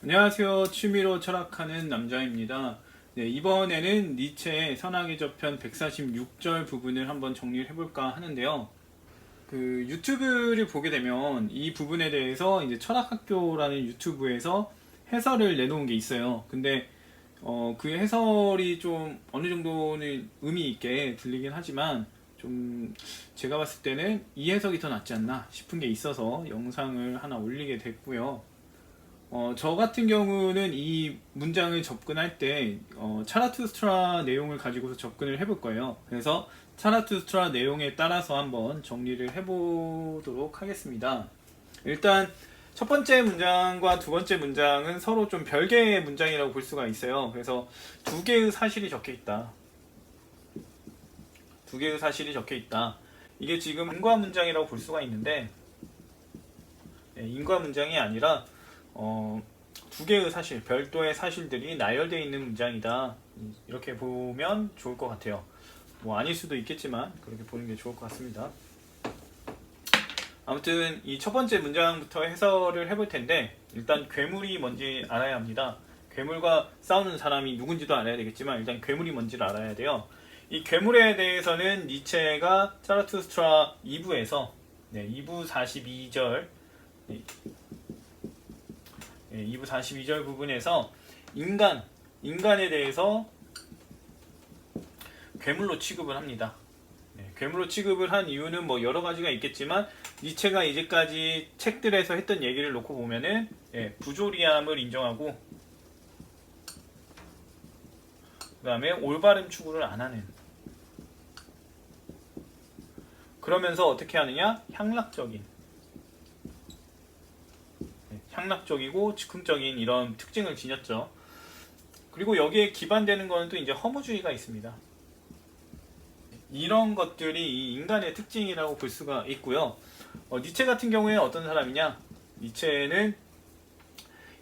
안녕하세요. 취미로 철학하는 남자입니다. 네, 이번에는 니체의 선악의 저편 146절 부분을 한번 정리를 해볼까 하는데요. 그 유튜브를 보게 되면 이 부분에 대해서 이제 철학학교라는 유튜브에서 해설을 내놓은 게 있어요. 근데 그 해설이 좀 어느 정도는 의미 있게 들리긴 하지만 좀 제가 봤을 때는 이 해석이 더 낫지 않나 싶은 게 있어서 영상을 하나 올리게 됐고요. 저 같은 경우는 이 문장을 접근할 때 차라투스트라 내용을 가지고서 접근을 해볼 거예요. 그래서 차라투스트라 내용에 따라서 한번 정리를 해보도록 하겠습니다. 일단 첫 번째 문장과 두 번째 문장은 서로 좀 별개의 문장이라고 볼 수가 있어요. 그래서 두 개의 사실이 적혀 있다. 두 개의 사실이 적혀 있다. 이게 지금 인과 문장이라고 볼 수가 있는데 인과 문장이 아니라 두 개의 사실, 별도의 사실들이 나열되어 있는 문장이다. 이렇게 보면 좋을 것 같아요. 뭐 아닐 수도 있겠지만 그렇게 보는 게 좋을 것 같습니다. 아무튼 이 첫 번째 문장부터 해설을 해볼 텐데 일단 괴물이 뭔지 알아야 합니다. 괴물과 싸우는 사람이 누군지도 알아야 되겠지만 일단 괴물이 뭔지를 알아야 돼요. 이 괴물에 대해서는 니체가 차라투스트라 2부에서 2부 42절 2부 42절 부분에서 인간에 대해서 괴물로 취급을 합니다. 괴물로 취급을 한 이유는 뭐 여러 가지가 있겠지만 니체가 이제까지 책들에서 했던 얘기를 놓고 보면은 부조리함을 인정하고 그 다음에 올바른 추구를 안 하는, 그러면서 어떻게 하느냐? 향락적이고 즉흥적인 이런 특징을 지녔죠. 그리고 여기에 기반되는 거는 또 이제 허무주의가 있습니다. 이런 것들이 이 인간의 특징이라고 볼 수가 있고요. 니체 같은 경우에 어떤 사람이냐? 니체는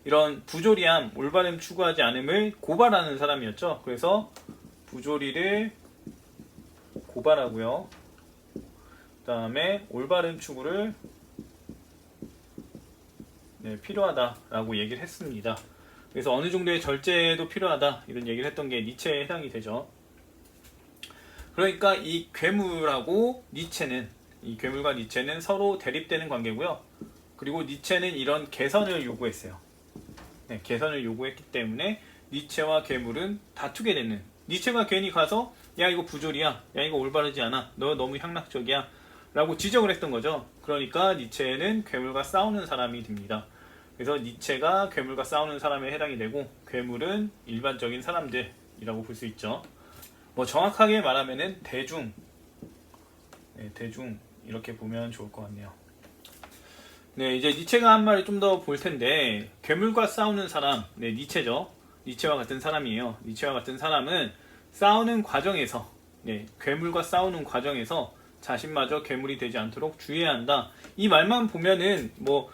이런 부조리함, 올바름 추구하지 않음을 고발하는 사람이었죠. 그래서 부조리를 고발하고요. 그 다음에 올바름 추구를 필요하다라고 얘기를 했습니다. 그래서 어느 정도의 절제도 필요하다 이런 얘기를 했던 게 니체에 해당이 되죠. 그러니까 이 괴물과 니체는 서로 대립되는 관계고요. 그리고 니체는 이런 개선을 요구했어요. 개선을 요구했기 때문에 니체와 괴물은 다투게 되는, 니체가 괜히 가서 야 이거 부조리야, 야 이거 올바르지 않아, 너 너무 향락적이야 라고 지적을 했던 거죠. 그러니까 니체는 괴물과 싸우는 사람이 됩니다. 그래서 니체가 괴물과 싸우는 사람에 해당이 되고 괴물은 일반적인 사람들이라고 볼 수 있죠. 뭐 정확하게 말하면은 대중 이렇게 보면 좋을 것 같네요. 이제 니체가 한 말을 좀 더 볼 텐데 괴물과 싸우는 사람, 니체죠. 니체와 같은 사람이에요. 니체와 같은 사람은 싸우는 과정에서 괴물과 싸우는 과정에서 자신마저 괴물이 되지 않도록 주의해야 한다. 이 말만 보면은 뭐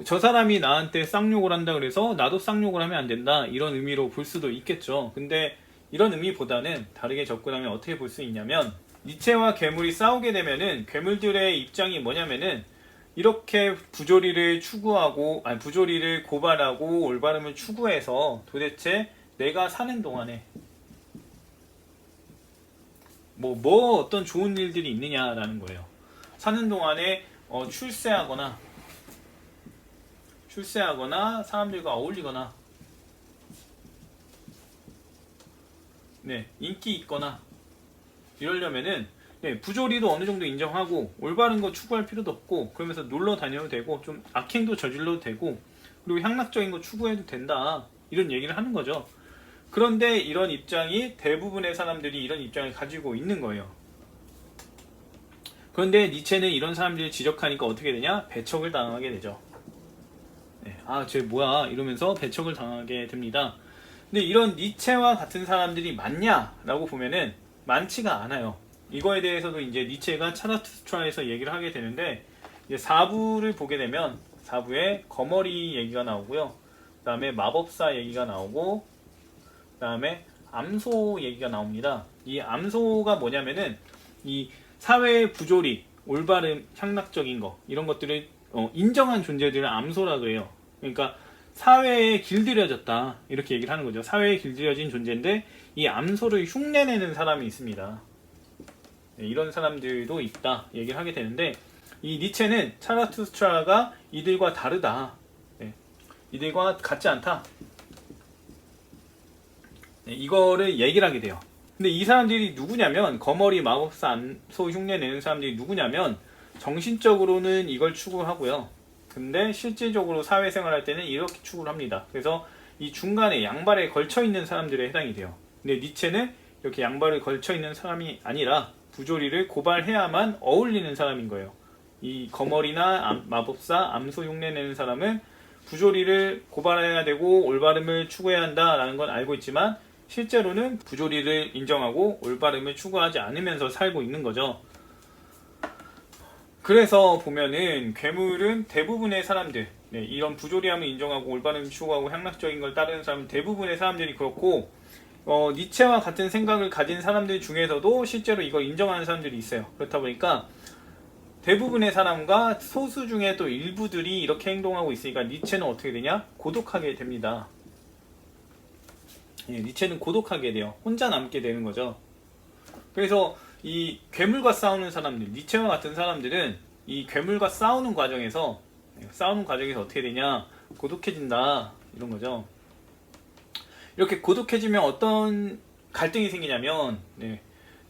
저 사람이 나한테 쌍욕을 한다 그래서 나도 쌍욕을 하면 안 된다 이런 의미로 볼 수도 있겠죠. 근데 이런 의미보다는 다르게 접근하면 어떻게 볼 수 있냐면 니체와 괴물이 싸우게 되면은 괴물들의 입장이 뭐냐면은 이렇게 부조리를 고발하고 올바름을 추구해서 도대체 내가 사는 동안에 뭐 어떤 좋은 일들이 있느냐라는 거예요. 사는 동안에 출세하거나 사람들과 어울리거나 인기 있거나 이러려면은 부조리도 어느 정도 인정하고 올바른 거 추구할 필요도 없고 그러면서 놀러 다녀도 되고 좀 악행도 저질러도 되고 그리고 향락적인 거 추구해도 된다 이런 얘기를 하는 거죠. 그런데 이런 입장이 대부분의 사람들이 이런 입장을 가지고 있는 거예요. 그런데 니체는 이런 사람들을 지적하니까 어떻게 되냐? 배척을 당하게 되죠. 쟤 뭐야 이러면서 배척을 당하게 됩니다. 근데 이런 니체와 같은 사람들이 많냐라고 보면은 많지가 않아요. 이거에 대해서도 이제 니체가 차라투스트라에서 얘기를 하게 되는데 이제 4부를 보게 되면 4부에 거머리 얘기가 나오고요. 그 다음에 마법사 얘기가 나오고 그 다음에 암소 얘기가 나옵니다. 이 암소가 뭐냐면은 이 사회의 부조리, 올바름, 향락적인 거 이런 것들을 인정한 존재들을 암소라 그래요. 그러니까 사회에 길들여졌다 이렇게 얘기를 하는 거죠. 사회에 길들여진 존재인데 이 암소를 흉내내는 사람이 있습니다. 네, 이런 사람들도 있다 얘기를 하게 되는데 이 니체는 차라투스트라가 이들과 다르다. 네, 이들과 같지 않다. 네, 이거를 얘기를 하게 돼요. 근데 이 사람들이 누구냐면 거머리 마법사 암소 흉내내는 사람들이 누구냐면 정신적으로는 이걸 추구하고요. 근데 실질적으로 사회생활 할 때는 이렇게 추구를 합니다. 그래서 이 중간에 양발에 걸쳐 있는 사람들에 해당이 돼요. 근데 니체는 이렇게 양발을 걸쳐 있는 사람이 아니라 부조리를 고발해야만 어울리는 사람인 거예요. 이 거머리나 마법사 암소 흉내내는 사람은 부조리를 고발해야 되고 올바름을 추구해야 한다라는 건 알고 있지만 실제로는 부조리를 인정하고 올바름을 추구하지 않으면서 살고 있는 거죠. 그래서 보면은 괴물은 대부분의 사람들, 네, 이런 부조리함을 인정하고 올바름을 추구하고 향락적인 걸 따르는 사람은 대부분의 사람들이 그렇고 니체와 같은 생각을 가진 사람들 중에서도 실제로 이걸 인정하는 사람들이 있어요. 그렇다 보니까 대부분의 사람과 소수 중에 또 일부들이 이렇게 행동하고 있으니까 니체는 어떻게 되냐? 고독하게 됩니다. 예, 니체는 고독하게 돼요. 혼자 남게 되는 거죠. 그래서 이 괴물과 싸우는 사람들, 니체와 같은 사람들은 이 괴물과 싸우는 과정에서 어떻게 되냐? 고독해진다. 이런 거죠. 이렇게 고독해지면 어떤 갈등이 생기냐면, 네,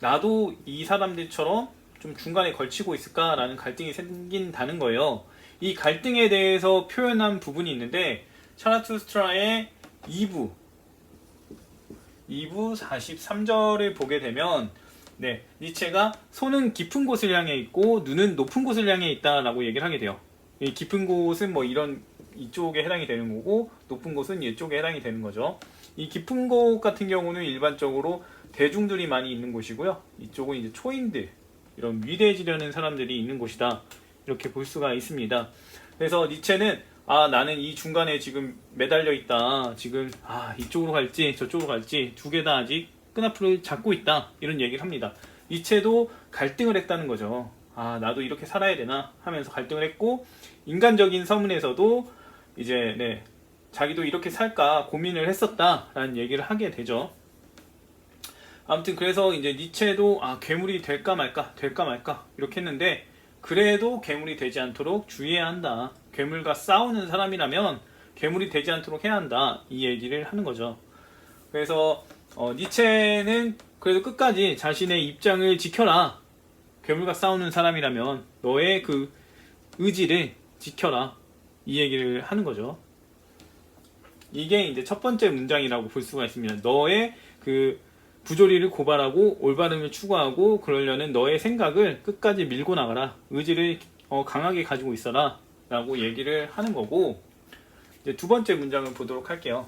나도 이 사람들처럼 좀 중간에 걸치고 있을까라는 갈등이 생긴다는 거예요. 이 갈등에 대해서 표현한 부분이 있는데, 차라투스트라의 2부 43절을 보게 되면, 네, 니체가 손은 깊은 곳을 향해 있고 눈은 높은 곳을 향해 있다라고 얘기를 하게 돼요. 이 깊은 곳은 뭐 이런 이쪽에 해당이 되는 거고 높은 곳은 이쪽에 해당이 되는 거죠. 이 깊은 곳 같은 경우는 일반적으로 대중들이 많이 있는 곳이고요. 이쪽은 이제 초인들, 이런 위대해지려는 사람들이 있는 곳이다. 이렇게 볼 수가 있습니다. 그래서 니체는 나는 이 중간에 지금 매달려 있다. 지금 이쪽으로 갈지 저쪽으로 갈지 두 개 다 아직 끈앞을 잡고 있다. 이런 얘기를 합니다. 니체도 갈등을 했다는 거죠. 나도 이렇게 살아야 되나 하면서 갈등을 했고 인간적인 서문에서도 이제 네, 자기도 이렇게 살까 고민을 했었다라는 얘기를 하게 되죠. 아무튼 그래서 이제 니체도 괴물이 될까 말까 이렇게 했는데 그래도 괴물이 되지 않도록 주의해야 한다. 괴물과 싸우는 사람이라면 괴물이 되지 않도록 해야 한다. 이 얘기를 하는 거죠. 그래서 니체는 그래도 끝까지 자신의 입장을 지켜라. 괴물과 싸우는 사람이라면 너의 그 의지를 지켜라. 이 얘기를 하는 거죠. 이게 이제 첫 번째 문장이라고 볼 수가 있습니다. 너의 그 부조리를 고발하고 올바름을 추구하고 그러려는 너의 생각을 끝까지 밀고 나가라. 의지를 강하게 가지고 있어라. 라고 얘기를 하는 거고 이제 두 번째 문장을 보도록 할게요.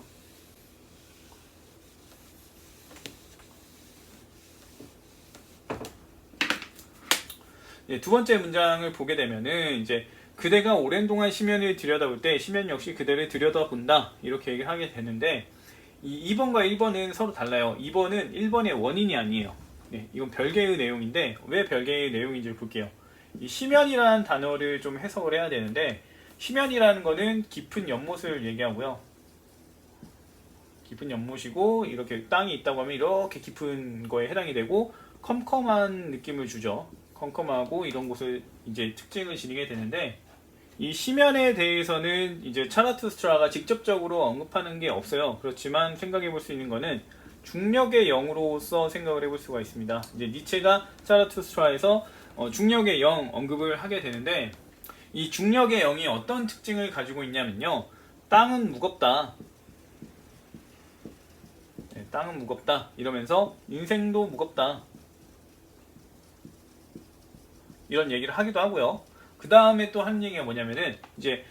두 번째 문장을 보게 되면은 이제 그대가 오랜 동안 심연을 들여다볼 때 심연 역시 그대를 들여다본다 이렇게 얘기를 하게 되는데 이 2번과 1번은 서로 달라요. 2번은 1번의 원인이 아니에요. 네, 이건 별개의 내용인데 왜 별개의 내용인지 볼게요. 이 심연이라는 단어를 좀 해석을 해야 되는데 심연이라는 거는 깊은 연못을 얘기하고요. 깊은 연못이고 이렇게 땅이 있다고 하면 이렇게 깊은 거에 해당이 되고 컴컴한 느낌을 주죠. 컴컴하고 이런 곳을 이제 특징을 지니게 되는데 이 심연에 대해서는 이제 차라투스트라가 직접적으로 언급하는 게 없어요. 그렇지만 생각해 볼 수 있는 거는 중력의 영으로서 생각을 해볼 수가 있습니다. 이제 니체가 차라투스트라에서 중력의 영 언급을 하게 되는데 이 중력의 영이 어떤 특징을 가지고 있냐면요. 땅은 무겁다. 네, 땅은 무겁다. 이러면서 인생도 무겁다. 이런 얘기를 하기도 하고요. 그 다음에 또 하는 얘기가 뭐냐면은 이제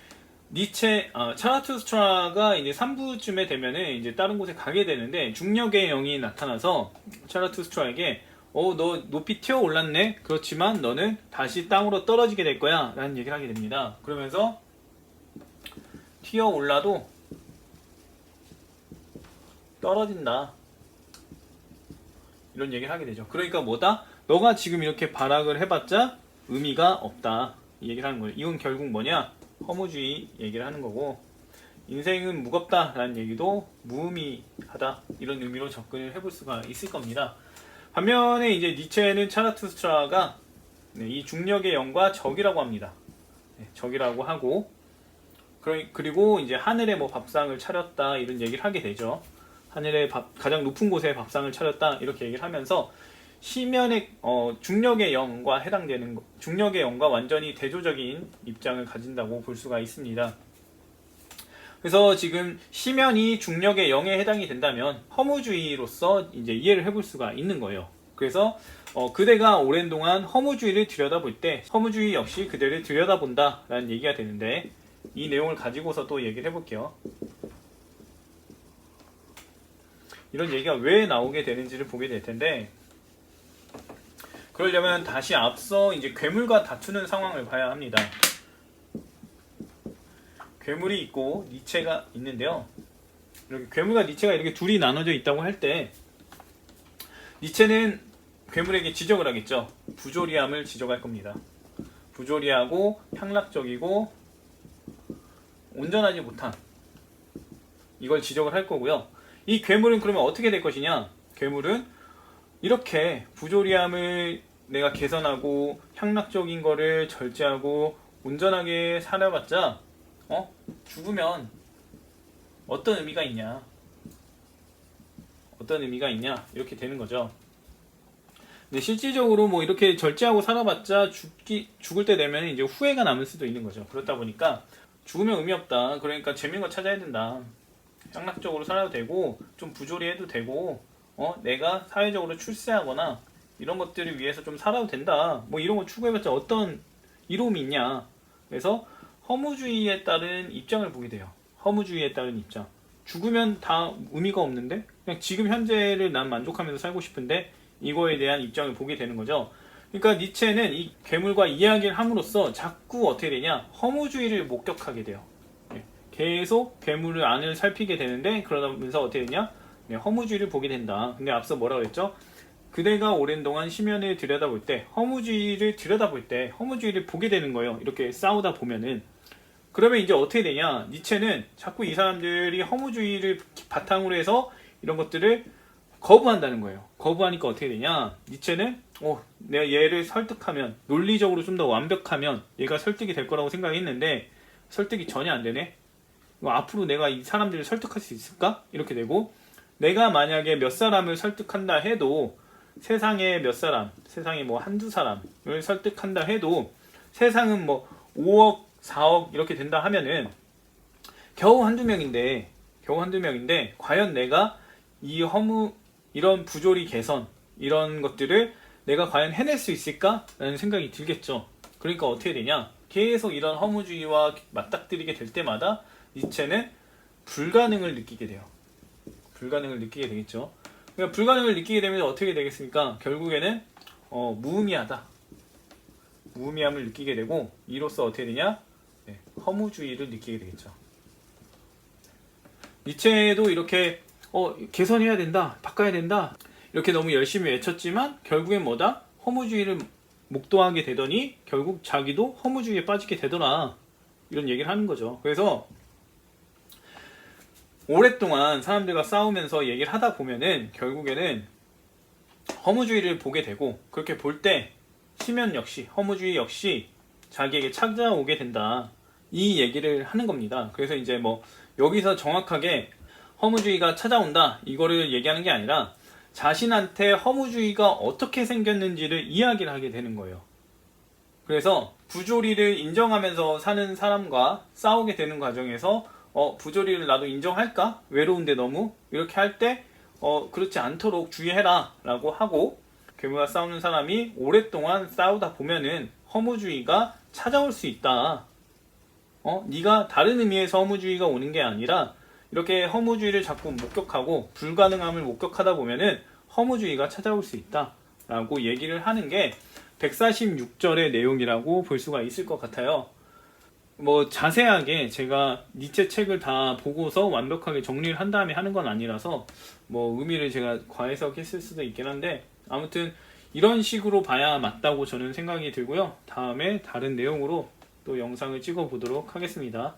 차라투스트라가 이제 3부쯤에 되면은 이제 다른 곳에 가게 되는데 중력의 영이 나타나서 차라투스트라에게 너 높이 튀어 올랐네. 그렇지만 너는 다시 땅으로 떨어지게 될 거야. 라는 얘기를 하게 됩니다. 그러면서 튀어 올라도 떨어진다. 이런 얘기를 하게 되죠. 그러니까 뭐다? 너가 지금 이렇게 발악을 해봤자 의미가 없다. 이 얘기를 하는 거예요. 이건 결국 뭐냐? 허무주의 얘기를 하는 거고 인생은 무겁다라는 얘기도 무의미하다 이런 의미로 접근을 해볼 수가 있을 겁니다. 반면에 이제 니체는 차라투스트라가 이 중력의 영과 적이라고 합니다. 적이라고 하고 그리고 이제 하늘에 뭐 밥상을 차렸다 이런 얘기를 하게 되죠. 하늘의 가장 높은 곳에 밥상을 차렸다 이렇게 얘기를 하면서 시면의 중력의 영과 해당되는 중력의 영과 완전히 대조적인 입장을 가진다고 볼 수가 있습니다. 그래서 지금 시면이 중력의 영에 해당이 된다면 허무주의로서 이제 이해를 해볼 수가 있는 거예요. 그래서 그대가 오랜 동안 허무주의를 들여다볼 때 허무주의 역시 그대를 들여다본다 라는 얘기가 되는데, 이 내용을 가지고서 또 얘기를 해볼게요. 이런 얘기가 왜 나오게 되는지를 보게 될 텐데, 그러려면 다시 앞서 이제 괴물과 다투는 상황을 봐야 합니다. 괴물이 있고 니체가 있는데요. 이렇게 괴물과 니체가 이렇게 둘이 나눠져 있다고 할 때, 니체는 괴물에게 지적을 하겠죠. 부조리함을 지적할 겁니다. 부조리하고 향락적이고 온전하지 못한, 이걸 지적을 할 거고요. 이 괴물은 그러면 어떻게 될 것이냐? 괴물은 이렇게 부조리함을 내가 개선하고 향락적인 거를 절제하고 온전하게 살아봤자 죽으면 어떤 의미가 있냐? 어떤 의미가 있냐? 이렇게 되는 거죠. 근데 실질적으로 뭐 이렇게 절제하고 살아봤자 죽을 때 되면 이제 후회가 남을 수도 있는 거죠. 그렇다 보니까 죽으면 의미 없다. 그러니까 재밌는 거 찾아야 된다. 향락적으로 살아도 되고 좀 부조리해도 되고 내가 사회적으로 출세하거나 이런 것들을 위해서 좀 살아도 된다. 뭐 이런 거 추구해봤자 어떤 이로움이 있냐. 그래서 허무주의에 따른 입장을 보게 돼요. 허무주의에 따른 입장. 죽으면 다 의미가 없는데 그냥 지금 현재를 난 만족하면서 살고 싶은데 이거에 대한 입장을 보게 되는 거죠. 그러니까 니체는 이 괴물과 이야기를 함으로써 자꾸 어떻게 되냐, 허무주의를 목격하게 돼요. 계속 괴물을 안을 살피게 되는데 그러면서 어떻게 되냐, 허무주의를 보게 된다. 근데 앞서 뭐라고 했죠? 그대가 오랜 동안 시면을 들여다볼 때, 허무주의를 들여다볼 때 허무주의를 보게 되는 거예요. 이렇게 싸우다 보면은. 그러면 이제 어떻게 되냐, 니체는 자꾸 이 사람들이 허무주의를 바탕으로 해서 이런 것들을 거부한다는 거예요. 거부하니까 어떻게 되냐, 니체는 내가 얘를 설득하면, 논리적으로 좀 더 완벽하면 얘가 설득이 될 거라고 생각했는데 설득이 전혀 안 되네. 앞으로 내가 이 사람들을 설득할 수 있을까? 이렇게 되고, 내가 만약에 몇 사람을 설득한다 해도 세상에 몇 사람, 세상에 뭐 한두 사람을 설득한다 해도 세상은 뭐 5억, 4억 이렇게 된다 하면은 겨우 한두 명인데 과연 내가 이런 부조리 개선, 이런 것들을 내가 과연 해낼 수 있을까? 라는 생각이 들겠죠. 그러니까 어떻게 되냐? 계속 이런 허무주의와 맞닥뜨리게 될 때마다 니체는 불가능을 느끼게 돼요. 불가능을 느끼게 되겠죠. 그러니까 불가능을 느끼게 되면 어떻게 되겠습니까? 결국에는 무의미하다. 무의미함을 느끼게 되고, 이로써 어떻게 되냐? 허무주의를 느끼게 되겠죠. 니체도 이렇게 개선해야 된다, 바꿔야 된다 이렇게 너무 열심히 외쳤지만 결국엔 뭐다? 허무주의를 목도하게 되더니 결국 자기도 허무주의에 빠지게 되더라. 이런 얘기를 하는 거죠. 그래서 오랫동안 사람들과 싸우면서 얘기를 하다 보면은 결국에는 허무주의를 보게 되고, 그렇게 볼 때 시면 역시, 허무주의 역시 자기에게 찾아오게 된다. 이 얘기를 하는 겁니다. 그래서 이제 뭐 여기서 정확하게 허무주의가 찾아온다 이거를 얘기하는 게 아니라 자신한테 허무주의가 어떻게 생겼는지를 이야기를 하게 되는 거예요. 그래서 부조리를 인정하면서 사는 사람과 싸우게 되는 과정에서 부조리를 나도 인정할까? 외로운데 너무? 이렇게 할 때 그렇지 않도록 주의해라 라고 하고, 괴물과 싸우는 사람이 오랫동안 싸우다 보면은 허무주의가 찾아올 수 있다. 네가 다른 의미에서 허무주의가 오는 게 아니라 이렇게 허무주의를 자꾸 목격하고 불가능함을 목격하다 보면은 허무주의가 찾아올 수 있다 라고 얘기를 하는 게 146절의 내용이라고 볼 수가 있을 것 같아요. 뭐 자세하게 제가 니체 책을 다 보고서 완벽하게 정리를 한 다음에 하는 건 아니라서 뭐 의미를 제가 과해석했을 수도 있긴 한데, 아무튼 이런 식으로 봐야 맞다고 저는 생각이 들고요. 다음에 다른 내용으로 또 영상을 찍어 보도록 하겠습니다.